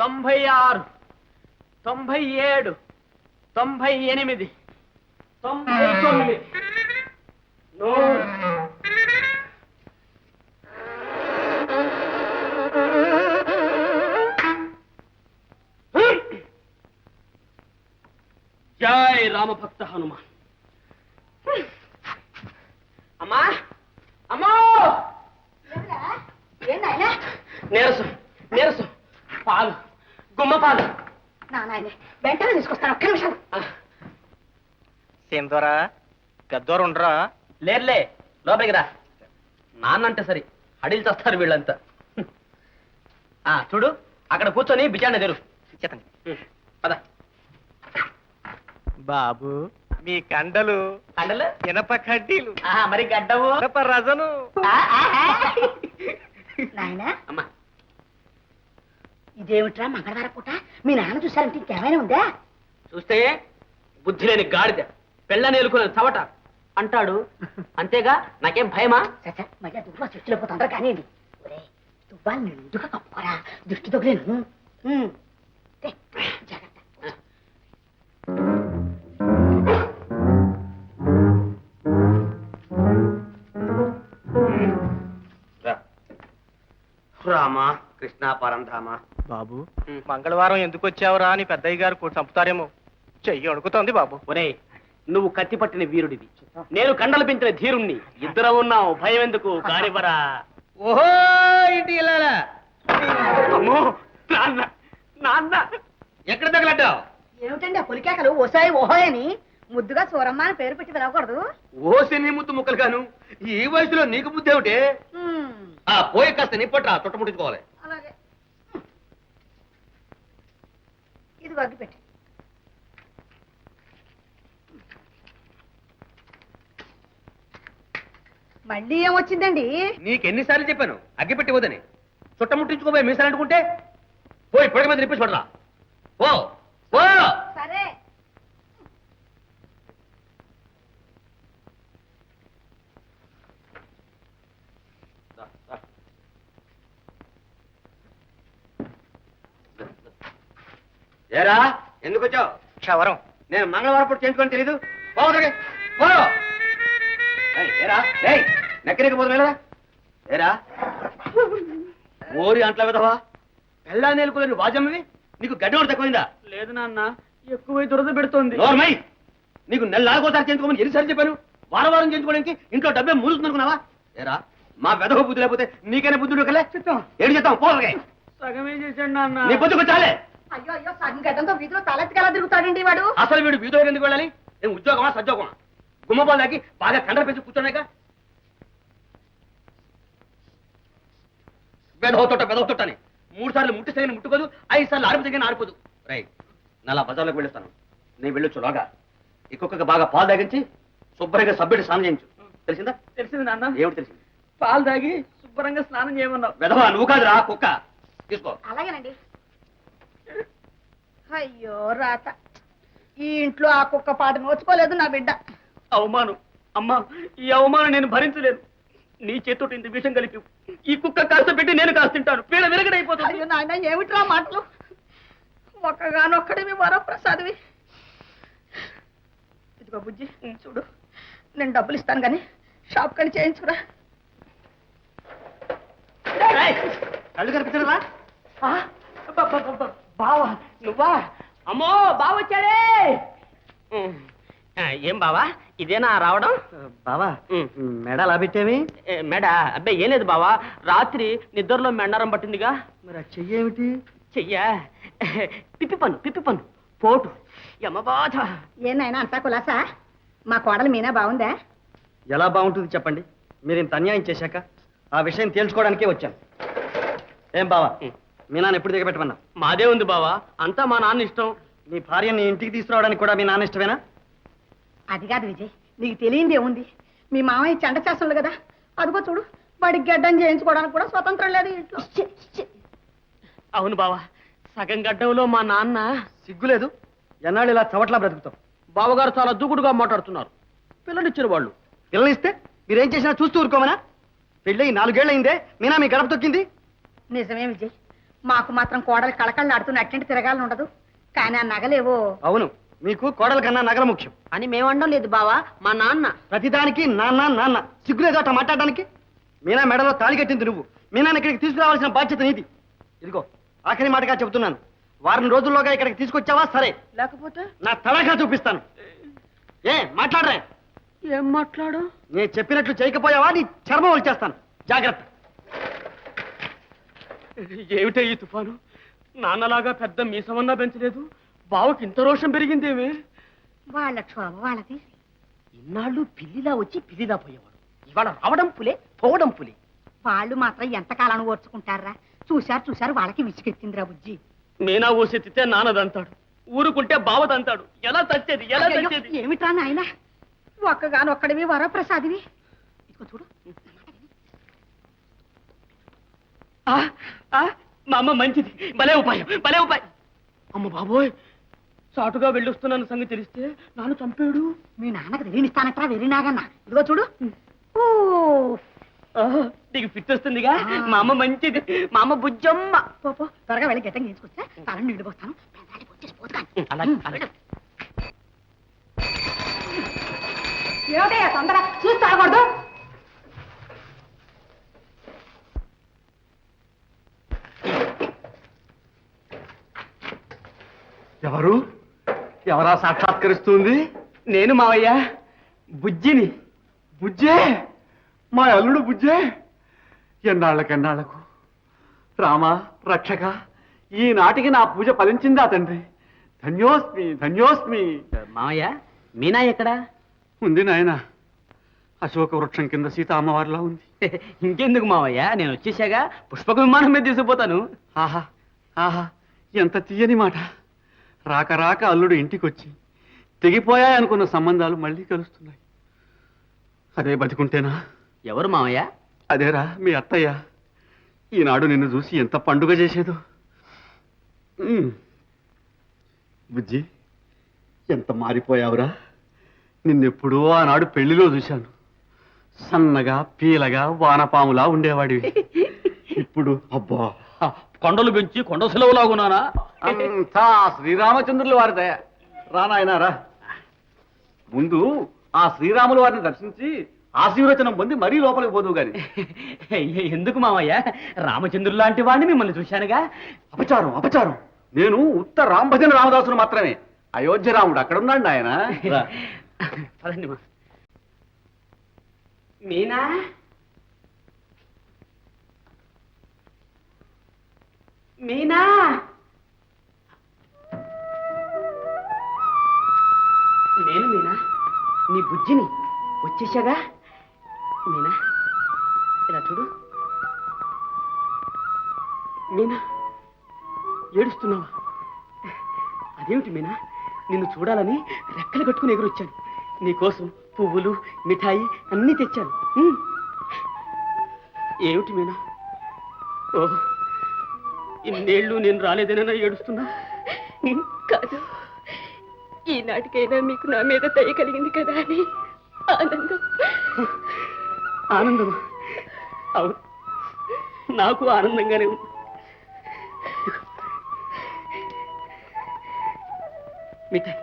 96, 97, 98, 99, 100. జై రామభక్త హనుమాన్. అమ్మా అమ్మో, నీరసం నీరసం, పాలు, గుమ్మ పాలు. వెంటనే తీసుకొస్తాను, ఒక్క నిమిషం. సేమ్ ద్వారా గద్దోరు ఉండరా? లేర్లే, లోపలికి రా. నాన్నంటే సరి, అడిలు చేస్తారు వీళ్ళంతా. చూడు, అక్కడ కూర్చొని బిచాండ తెరు. చెప్పండి. పద. బాబు, మీ కండలు కండలు ఇనప కడ్డీలు, మరి గడ్డవు ఇనప రజను. నాయనా, అమ్మా, ఇదేమిట్రా మంగళవారం పూట మీ నాన్న చూసారంటే ఇంకేమైనా ఉందా? చూస్తే బుద్ధి లేని గాడిద, పెళ్ళ నేలుకునే చవట అంటాడు. అంతేగా, నాకేం భయమా? సరే, మళ్ళీ దువ్వా చెట్టులో తొందర కానివ్వండి. ఒరే, దువ్వాలు నిండుగా కప్పుకోరా, దృష్టి తొగలేను. జాగ్రత్త. రామా కృష్ణ పరంధామ. బాబు, మంగళవారం ఎందుకు వచ్చావురా అని పెద్దయ్య గారు చంపుతారేమో. చెయ్యి అడుగుతోంది బాబు. ఒరే, నువ్వు కత్తి పట్టిన వీరుడివి, నేను కండలు పెంచిన ధీరుణ్ణి. ఇద్దరం ఉన్నావు, భయం ఎందుకు? కానివరా. ఓహో, ఇంటి అమ్మో, నాన్న నాన్న, ఎక్కడ తగలడ్డావు? ఏమిటండి ఆ పులికేకలు ఓసాయి ఓహోయని? ముద్దుగా సూరమ్మ అని పేరు పెట్టి పిలవకూడదు? ఓసిని ముద్దు ముక్కలు కాను, ఈ వయసులో నీకు బుద్ధి ఏమిటే? పోయి కాస్త నిప్పట్రా, చుట్టముట్టించుకోవాలి. అలాగే, ఇది అగ్గి పెట్టి. మళ్ళీ ఏమొచ్చిందండి? నీకెన్నిసార్లు చెప్పాను అగ్గిపెట్టి వదని. చుట్టముట్టించుకోబోయే మీసాలు అంటుకుంటే పోయి పొడి మీద నిప్పి చూడరా. ఓ ఓ, సరే. ఏరా, ఎందుకు వచ్చావు? క్షవరం. నేను మంగళవారం పూట చేయించుకొని తెలీదు. నెక్కడికి పోతున్నా ఏరా, ఓరి అంట్ల విధవా, పెళ్ళా నేలుకోలేని వాజమ్మవి, నీకు గడ్డి కూడా తక్కువైందా? లేదు నాన్న, ఎక్కువ దురద పెడుతోంది. నోర్మై, నీకు నెలలాగోసారి చేయించుకోమని ఎన్నిసార్లు చెప్పాను? వారం వారం చేయించుకోవడానికి ఇంట్లో డబ్బే మూలుతుంది అనుకున్నావా? ఏరా, మా వెధవ బుద్ధి లేకపోతే నీకైనా బుద్ధుడు కలే. ఏడు చెప్తాం, పోలే. సగమే చేశాడు నాన్న. నీ బుద్ధికి చాలే. అయ్యో అయ్యో, సగం గడ్డంతో వీధిలో తలెత్తికెలా తిరుగుతాడండి వాడు? అసలు వీడు వీధిలోకి ఎందుకు వెళ్ళాలి? ఏం ఉద్యోగమా సద్యోగమా? గుమ్మపాలు దాకి బాగా కండలు పెంచి కూర్చోన్నాక వెదవుతోటని 3 సార్లు ముట్టి సగిన ముట్టుకోదు, 5 సార్లు ఆరిపి తగిన ఆరిపోదు. రై, నలా బజార్లోకి వెళ్ళొస్తాను. నేను వెళ్ళొచ్చులాగా ఇంకొక బాగా పాలు తాగించి శుభ్రంగా సభ్యుడి స్నానం చేయించు. తెలిసిందా? తెలిసింది నాన్న. ఏమిటి తెలిసింది? పాలు తాగి శుభ్రంగా స్నానం చేయమన్నావు. వెదవా, నువ్వు కాదురా కుక్క. తీసుకో. అలాగేనండి. అయ్యో రాత, ఈ ఇంట్లో ఆ కుక్క పాట నోచుకోలేదు నా బిడ్డ. అవమానం అమ్మా, ఈ అవమానం నేను భరించలేను. నీ చేతితో ఇంత విషయం కలిపి ఈ కుక్క కాస్త పెట్టి నేను కాస్త తింటాను. పీడ విరగడైపోతుంది. అయ్యో నాయన, ఏమిట్రా మాటలు? ఒక్కగానొక్కడివి వరప్రసాదివి. ఇదిగో బుజ్జి, చూడు, నేను డబ్బులు ఇస్తాను కానీ షాప్ కని చేయించురా. కళ్ళు కనిపించరా? బావా నువ్వా? అమ్మో, బావ వచ్చాడే. ఏం బావా, ఇదేనా రావడం? బావా, మెడ అలా పెట్టేవి? మెడ? అబ్బాయి ఏం లేదు బావా, రాత్రి నిద్రలో మెండారం పట్టిందిగా. మరి ఆ చెయ్యేమిటి? చెయ్యా పిప్పి పన్ను పోటు యమ బాధ. ఏనాయనా అంతా కులాసా? మా కోడలు మీనా బాగుందా? ఎలా బాగుంటుంది చెప్పండి? మీరు ఇంత అన్యాయం చేశాక ఆ విషయం తేల్చుకోవడానికే వచ్చాను. ఏం బావా, మీ నాన్న ఎప్పుడు దిగబెట్టమన్నా? మాదే ఉంది బావా, అంతా మా నాన్న ఇష్టం. నీ భార్యని ఇంటికి తీసుకురావడానికి కూడా మీ నాన్న ఇష్టమేనా? అది కాదు విజయ్, నీకు తెలియంది ఏముంది? మీ మామయ్య చెండ చేస్తుండు కదా, అదిగో చూడు, వాడికి గడ్డం చేయించుకోవడానికి కూడా స్వతంత్రం లేదు ఇంట్లో. అవును బావా, సగం గడ్డంలో మా నాన్న. సిగ్గులేదు? ఎన్నాళ్ళు ఇలా చవట్లా బ్రతుకుతాం? బావగారు చాలా దూకుడుగా మాట్లాడుతున్నారు. పిల్లనిచ్చిన వాళ్ళు. పిల్లనిస్తే మీరేం చేసినా చూస్తూ ఊరుకోమనా? పెళ్ళి 4 ఏళ్ళయిందే, మీనా మీ గడప తొక్కింది. నిజమే విజయ్, మాకు మాత్రం కోడలు కళకళలాడుతున్న అట్టింటి తిరగాలని ఉండదు. కానీ ఆ నగలేవో. అవును, మీకు కోడల కన్నా నగల ముఖ్యం అని మేమండం లేదు బావా, మా నాన్న. ప్రతిదానికి నాన్న నాన్న. సిగ్గులేదో అట్లా మాట్లాడడానికి? మీనా మెడలో తాళి కట్టింది నువ్వు, మీనాన్ని ఇక్కడికి తీసుకురావాల్సిన బాధ్యత నీది. ఇదిగో ఆఖరి మాటగా చెబుతున్నాను, వారం రోజుల్లోగా ఇక్కడికి తీసుకొచ్చావా సరే, లేకపోతే నా తలగా చూపిస్తాను. ఏ మాట్లాడరా? ఏం మాట్లాడు? నేను చెప్పినట్లు చేయకపోయావా నీ చర్మం వచ్చేస్తాను. జాగ్రత్త. ఏమిటే ఈ తుఫాను? నాన్నలాగా పెద్ద మీసమన్నా పెంచలేదు, బావకి ఇంత రోషం పెరిగిందేమే? వాళ్ళ క్షోభ వాళ్ళది. ఇన్నాళ్ళు పిల్లిలా వచ్చి పిల్లిలా పోయేవాడు, ఇవాళ రావడం పులే పోవడం పులే. వాళ్ళు మాత్రం ఎంతకాలం ఓర్చుకుంటారా? చూశారు వాళ్ళకి విసుకెత్తిందిరా బుజ్జి. మీనా ఊసెత్తితే నాన్నదంతాడు, ఊరుకుంటే బావదంతాడు. ఎలా తచ్చేది, ఎలా తచ్చేది? ఏమిట్రా నాయన, ఒక్కగానొక్కడివి వరప్రసాదివి. ఇదిగో చూడు. మా అమ్మ మంచిది, భలే ఉపాయం, భలే ఉపాయం. అమ్మ బాబోయ్, చాటుగా వెళ్ళొస్తున్నాను సంగతి తెలిస్తే నాన్న చంపాడు. మీ నాన్నకు తెలియనిస్తానట్రా వెర్రినాగన్న. ఇదిగో చూడు. నీకు ఫిట్ వస్తుందిగా. మా అమ్మ మంచిది, మా అమ్మ బుజ్జమ్మ. పో త్వరగా వెళ్ళి గట్టం గీసుకొచ్చా, తలని నీళ్ళు పోస్తాను. ఏమిటయ్యా తొందర, చూసి తాగకూడదు. ఎవరు? ఎవరా సాక్షాత్కరిస్తుంది? నేను మావయ్య, బుజ్జిని. బుజ్జే, మా అల్లుడు బుజ్జే. ఎన్నాళ్ళకెన్నాళ్లకు రామ రక్షక, ఈనాటికి నా పూజ ఫలించిందా తండ్రి? ధన్యోస్మి ధన్యోస్మి. మావయ్య, మీనా ఎక్కడా? ఉంది నాయన, అశోక వృక్షం కింద సీత అమ్మవారిలా ఉంది. ఇంకెందుకు మావయ్య, నేను వచ్చేసాగా పుష్పక విమానం మీద తీసుకుపోతాను. ఆహా ఆహా, ఎంత తీయని మాట. రాక రాక అల్లుడు ఇంటికొచ్చి తెగిపోయాయనుకున్న సంబంధాలు మళ్ళీ కలుస్తున్నాయి. అదే బతికుంటేనా? ఎవరు మావయ్య? అదేరా మీ అత్తయ్య. ఈనాడు నిన్ను చూసి ఎంత పండుగ చేసేదో. బుజ్జి, ఎంత మారిపోయావురా. నిన్నెప్పుడో ఆనాడు పెళ్లిలో చూశాను. సన్నగా పీలగా వానపాములా ఉండేవాడివి. ఇప్పుడు అబ్బా, కొండలు పెంచి కొండ సెలవులాగున్నానా? అంతా శ్రీరామచంద్రుల వారి దయ. రానాయనా రా. ముందు ఆ శ్రీరాముల వారిని దర్శించి ఆశీర్వచనం పొంది మరీ లోపలికి పోదువు గాని. ఎందుకు మావయ్య, రామచంద్రుడు లాంటి వాడిని మిమ్మల్ని చూశానుగా. అపచారం అపచారం. నేను ఉత్త రాంభజన రామదాసును మాత్రమే. అయోధ్య రాముడు అక్కడున్నాడు ఆయన. పదండి మా. మీనా, మీనా, నేను మీనా, నీ బుజ్జిని. వచ్చేసాగా. మీనా, ఇలా చూడు. మీనా, ఏడుస్తున్నావా? అదేమిటి మీనా, నిన్ను చూడాలని రెక్కలు కట్టుకుని ఎగురొచ్చాను. నీకోసం పువ్వులు మిఠాయి అన్నీ తెచ్చాను. ఏమిటి మీనా? ఓహ్, ఇన్నేళ్ళు నేను రాలేదనైనా ఏడుస్తున్నా? కాదు, ఈనాటికైనా మీకు నా మీద దయ కలిగింది కదా అని ఆనందం. ఆనందమా? అవును, నాకు ఆనందంగానే ఉంది. మిఠాయి